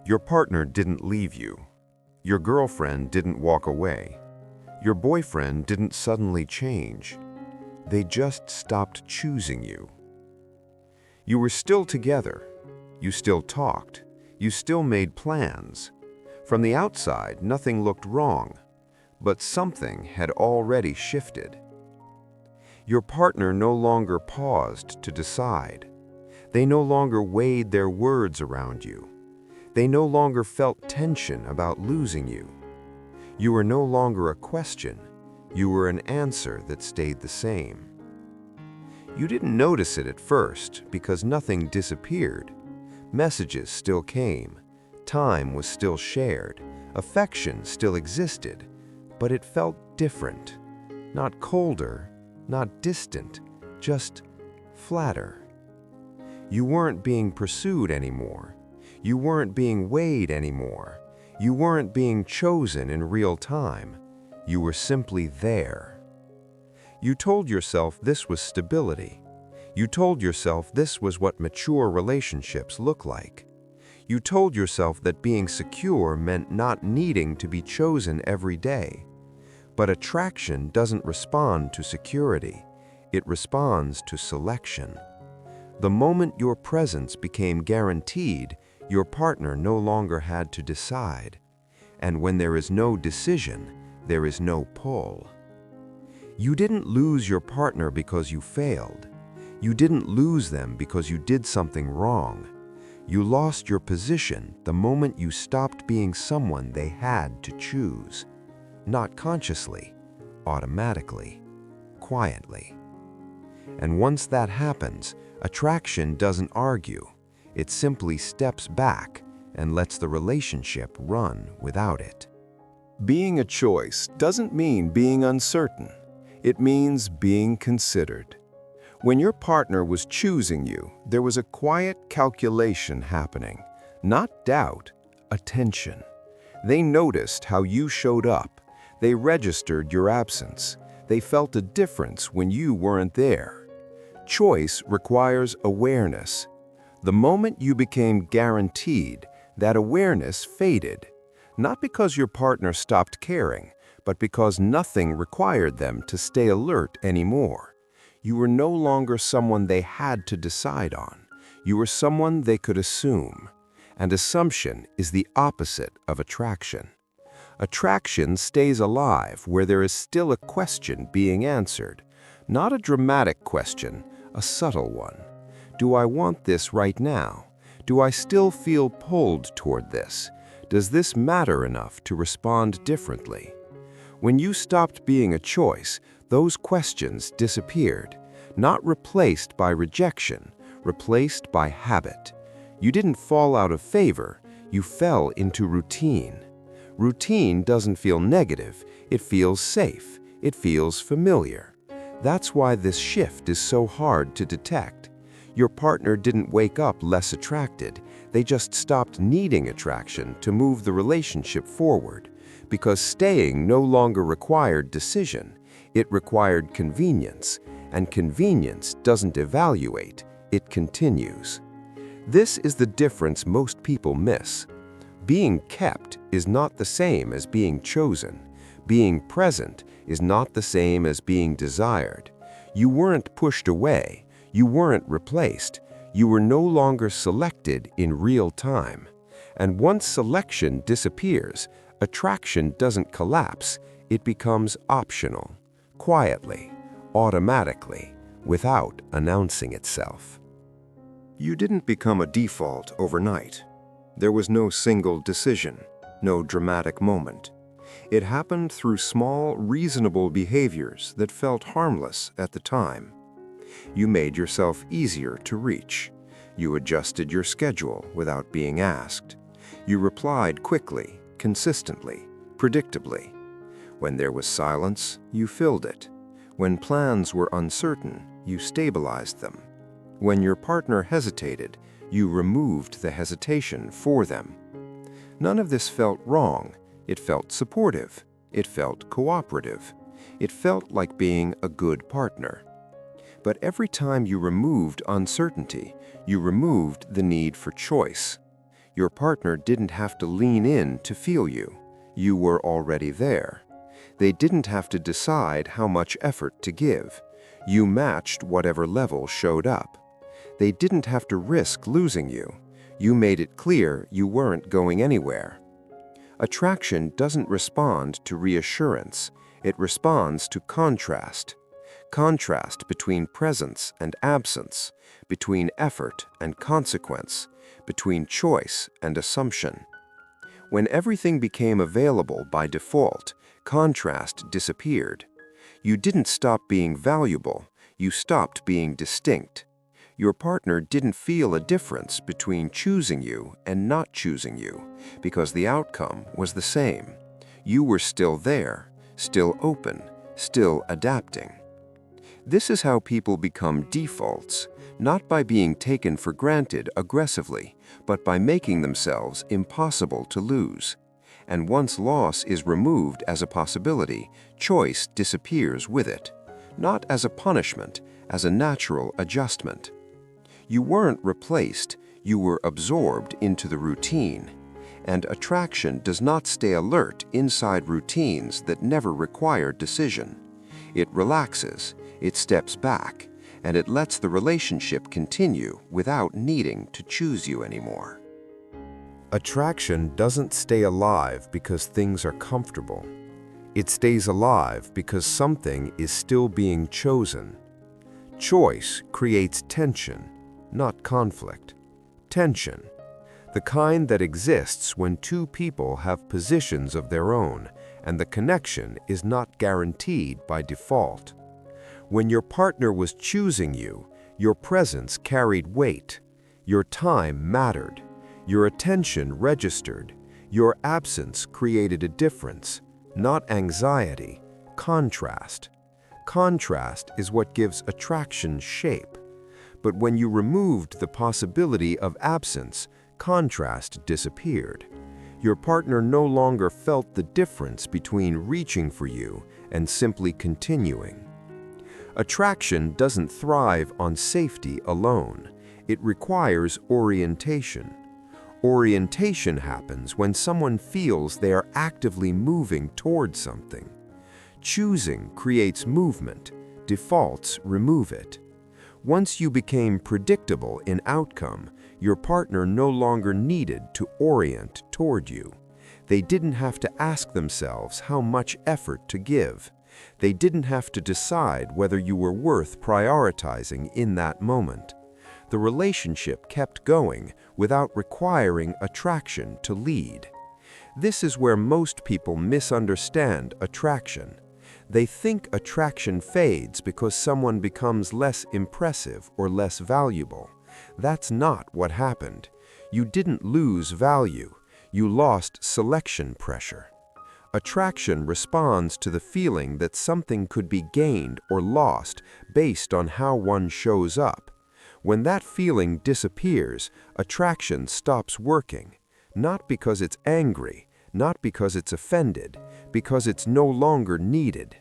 Your partner didn't leave you. Your girlfriend didn't walk away. Your boyfriend didn't suddenly change. They just stopped choosing you. You were still together. You still talked. You still made plans. From the outside, nothing looked wrong, but something had already shifted. Your partner no longer paused to decide. They no longer weighed their words around you. They no longer felt tension about losing you. You were no longer a question. You were an answer that stayed the same. You didn't notice it at first because nothing disappeared. Messages still came. Time was still shared. Affection still existed. But it felt different. Not colder, not distant, just flatter. You weren't being pursued anymore. You weren't being weighed anymore. You weren't being chosen in real time. You were simply there. You told yourself this was stability. You told yourself this was what mature relationships look like. You told yourself that being secure meant not needing to be chosen every day. But attraction doesn't respond to security. It responds to selection. The moment your presence became guaranteed, your partner no longer had to decide. And when there is no decision, there is no pull. You didn't lose your partner because you failed. You didn't lose them because you did something wrong. You lost your position the moment you stopped being someone they had to choose. Not consciously, automatically, quietly. And once that happens, attraction doesn't argue. It simply steps back and lets the relationship run without it. Being a choice doesn't mean being uncertain. It means being considered. When your partner was choosing you, there was a quiet calculation happening. Not doubt, attention. They noticed how you showed up. They registered your absence. They felt a difference when you weren't there. Choice requires awareness. The moment you became guaranteed, that awareness faded. Not because your partner stopped caring, but because nothing required them to stay alert anymore. You were no longer someone they had to decide on. You were someone they could assume. And assumption is the opposite of attraction. Attraction stays alive where there is still a question being answered. Not a dramatic question, a subtle one. Do I want this right now? Do I still feel pulled toward this? Does this matter enough to respond differently? When you stopped being a choice, those questions disappeared, not replaced by rejection, replaced by habit. You didn't fall out of favor, you fell into routine. Routine doesn't feel negative, it feels safe, it feels familiar. That's why this shift is so hard to detect. Your partner didn't wake up less attracted, they just stopped needing attraction to move the relationship forward, because staying no longer required decision, it required convenience, and convenience doesn't evaluate, it continues. This is the difference most people miss. Being kept is not the same as being chosen. Being present is not the same as being desired. You weren't pushed away. You weren't replaced. You were no longer selected in real time. And once selection disappears, attraction doesn't collapse. It becomes optional, quietly, automatically, without announcing itself. You didn't become a default overnight. There was no single decision, no dramatic moment. It happened through small, reasonable behaviors that felt harmless at the time. You made yourself easier to reach. You adjusted your schedule without being asked. You replied quickly, consistently, predictably. When there was silence, you filled it. When plans were uncertain, you stabilized them. When your partner hesitated, you removed the hesitation for them. None of this felt wrong. It felt supportive. It felt cooperative. It felt like being a good partner. But every time you removed uncertainty, you removed the need for choice. Your partner didn't have to lean in to feel you. You were already there. They didn't have to decide how much effort to give. You matched whatever level showed up. They didn't have to risk losing you. You made it clear you weren't going anywhere. Attraction doesn't respond to reassurance. It responds to contrast. Contrast between presence and absence, between effort and consequence, between choice and assumption. When everything became available by default, contrast disappeared. You didn't stop being valuable, you stopped being distinct. Your partner didn't feel a difference between choosing you and not choosing you, because the outcome was the same. You were still there, still open, still adapting. This is how people become defaults, not by being taken for granted aggressively, but by making themselves impossible to lose. And once loss is removed as a possibility, choice disappears with it, not as a punishment, as a natural adjustment. You weren't replaced, you were absorbed into the routine. And attraction does not stay alert inside routines that never require decision. It relaxes, it steps back, and it lets the relationship continue without needing to choose you anymore. Attraction doesn't stay alive because things are comfortable. It stays alive because something is still being chosen. Choice creates tension, not conflict. Tension, the kind that exists when two people have positions of their own and the connection is not guaranteed by default. When your partner was choosing you, your presence carried weight, your time mattered, your attention registered, your absence created a difference, not anxiety, contrast. Contrast is what gives attraction shape. But when you removed the possibility of absence, contrast disappeared. Your partner no longer felt the difference between reaching for you and simply continuing. Attraction doesn't thrive on safety alone. It requires orientation. Orientation happens when someone feels they are actively moving towards something. Choosing creates movement. Defaults remove it. Once you became predictable in outcome, your partner no longer needed to orient toward you. They didn't have to ask themselves how much effort to give. They didn't have to decide whether you were worth prioritizing in that moment. The relationship kept going without requiring attraction to lead. This is where most people misunderstand attraction. They think attraction fades because someone becomes less impressive or less valuable. That's not what happened. You didn't lose value. You lost selection pressure. Attraction responds to the feeling that something could be gained or lost based on how one shows up. When that feeling disappears, attraction stops working, not because it's angry, not because it's offended, because it's no longer needed.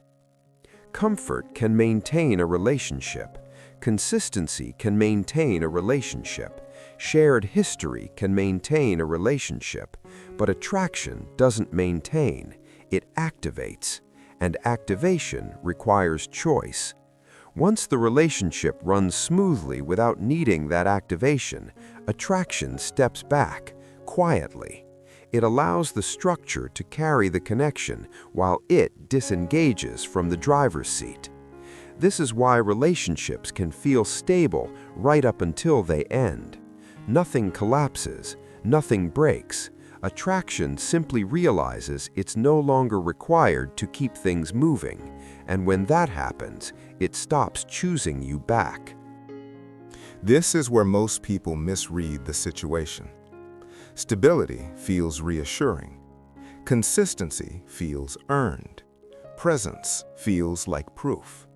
Comfort can maintain a relationship. Consistency can maintain a relationship. Shared history can maintain a relationship. But attraction doesn't maintain, it activates. And activation requires choice. Once the relationship runs smoothly without needing that activation, attraction steps back, quietly. It allows the structure to carry the connection while it disengages from the driver's seat. This is why relationships can feel stable right up until they end. Nothing collapses, nothing breaks. Attraction simply realizes it's no longer required to keep things moving, and when that happens, it stops choosing you back. This is where most people misread the situation. Stability feels reassuring. Consistency feels earned. Presence feels like proof.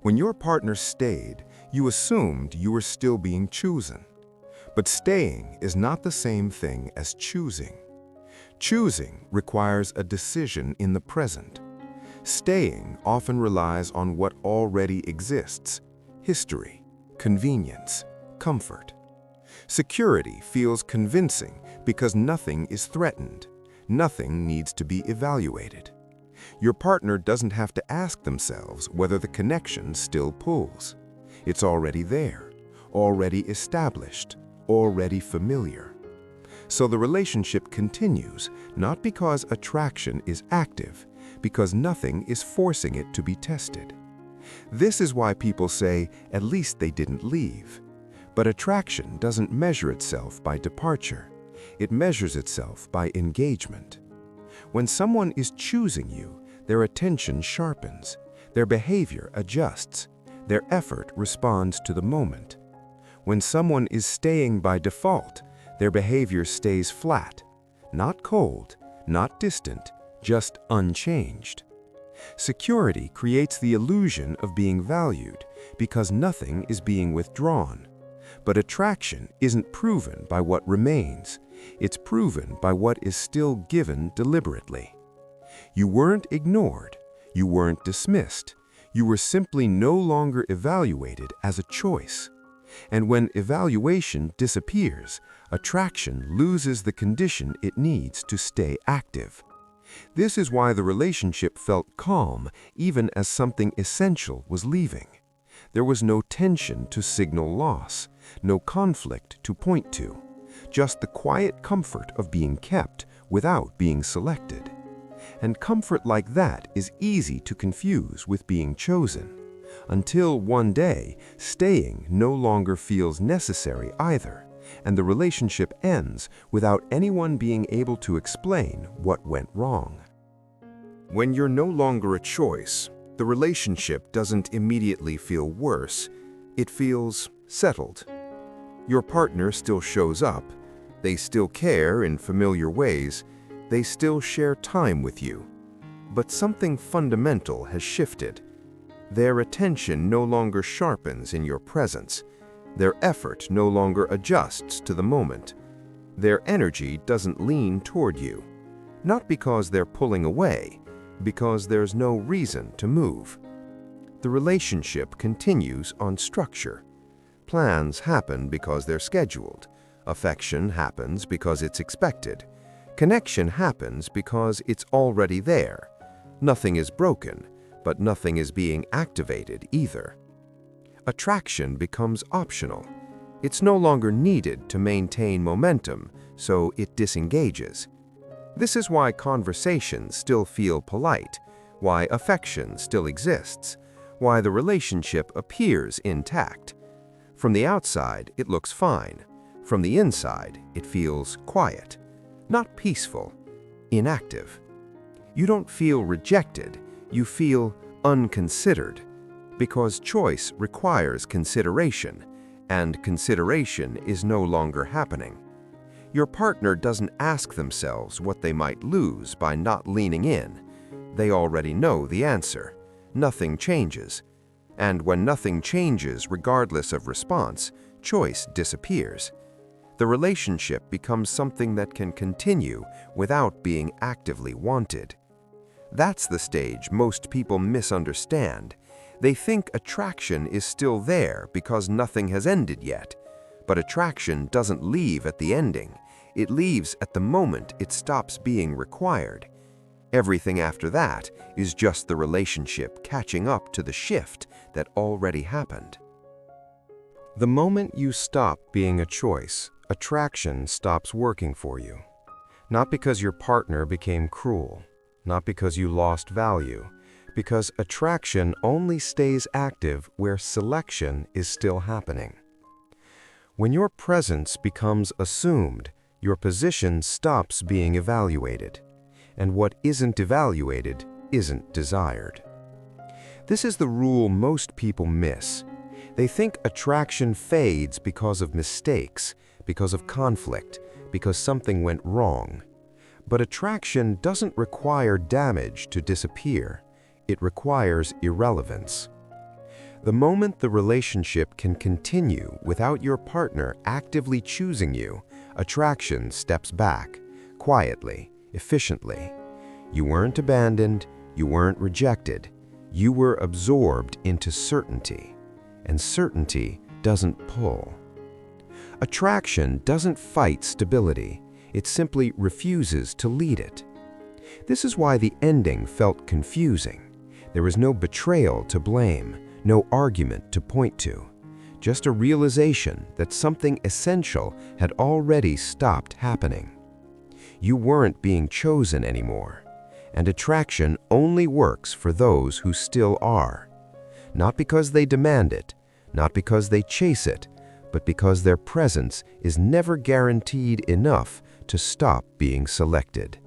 When your partner stayed, you assumed you were still being chosen. But staying is not the same thing as choosing. Choosing requires a decision in the present. Staying often relies on what already exists: history, convenience, comfort. Security feels convincing because nothing is threatened. Nothing needs to be evaluated. Your partner doesn't have to ask themselves whether the connection still pulls. It's already there, already established, already familiar. So the relationship continues, not because attraction is active, because nothing is forcing it to be tested. This is why people say, at least they didn't leave. But attraction doesn't measure itself by departure. It measures itself by engagement. When someone is choosing you, their attention sharpens, their behavior adjusts, their effort responds to the moment. When someone is staying by default, their behavior stays flat, not cold, not distant, just unchanged. Security creates the illusion of being valued because nothing is being withdrawn. But attraction isn't proven by what remains. It's proven by what is still given deliberately. You weren't ignored. You weren't dismissed. You were simply no longer evaluated as a choice. And when evaluation disappears, attraction loses the condition it needs to stay active. This is why the relationship felt calm even as something essential was leaving. There was no tension to signal loss, no conflict to point to, just the quiet comfort of being kept without being selected. And comfort like that is easy to confuse with being chosen, until one day staying no longer feels necessary either, and the relationship ends without anyone being able to explain what went wrong. When you're no longer a choice, the relationship doesn't immediately feel worse. It feels settled. Your partner still shows up. They still care in familiar ways. They still share time with you. But something fundamental has shifted. Their attention no longer sharpens in your presence. Their effort no longer adjusts to the moment. Their energy doesn't lean toward you. Not because they're pulling away, because there's no reason to move. The relationship continues on structure. Plans happen because they're scheduled. Affection happens because it's expected. Connection happens because it's already there. Nothing is broken, but nothing is being activated either. Attraction becomes optional. It's no longer needed to maintain momentum, so it disengages. This is why conversations still feel polite, why affection still exists, why the relationship appears intact. From the outside, it looks fine. From the inside, it feels quiet, not peaceful, inactive. You don't feel rejected, you feel unconsidered, because choice requires consideration, and consideration is no longer happening. Your partner doesn't ask themselves what they might lose by not leaning in. They already know the answer. Nothing changes. And when nothing changes regardless of response, choice disappears. The relationship becomes something that can continue without being actively wanted. That's the stage most people misunderstand. They think attraction is still there because nothing has ended yet. But attraction doesn't leave at the ending. It leaves at the moment it stops being required. Everything after that is just the relationship catching up to the shift that already happened. The moment you stop being a choice, attraction stops working for you. Not because your partner became cruel, not because you lost value, because attraction only stays active where selection is still happening. When your presence becomes assumed, your position stops being evaluated, and what isn't evaluated isn't desired. This is the rule most people miss. They think attraction fades because of mistakes, because of conflict, because something went wrong. But attraction doesn't require damage to disappear. It requires irrelevance. The moment the relationship can continue without your partner actively choosing you, attraction steps back, quietly, efficiently. You weren't abandoned, you weren't rejected. You were absorbed into certainty, and certainty doesn't pull. Attraction doesn't fight stability. It simply refuses to lead it. This is why the ending felt confusing. There was no betrayal to blame, no argument to point to, just a realization that something essential had already stopped happening. You weren't being chosen anymore, and attraction only works for those who still are. Not because they demand it, not because they chase it, but because their presence is never guaranteed enough to stop being selected.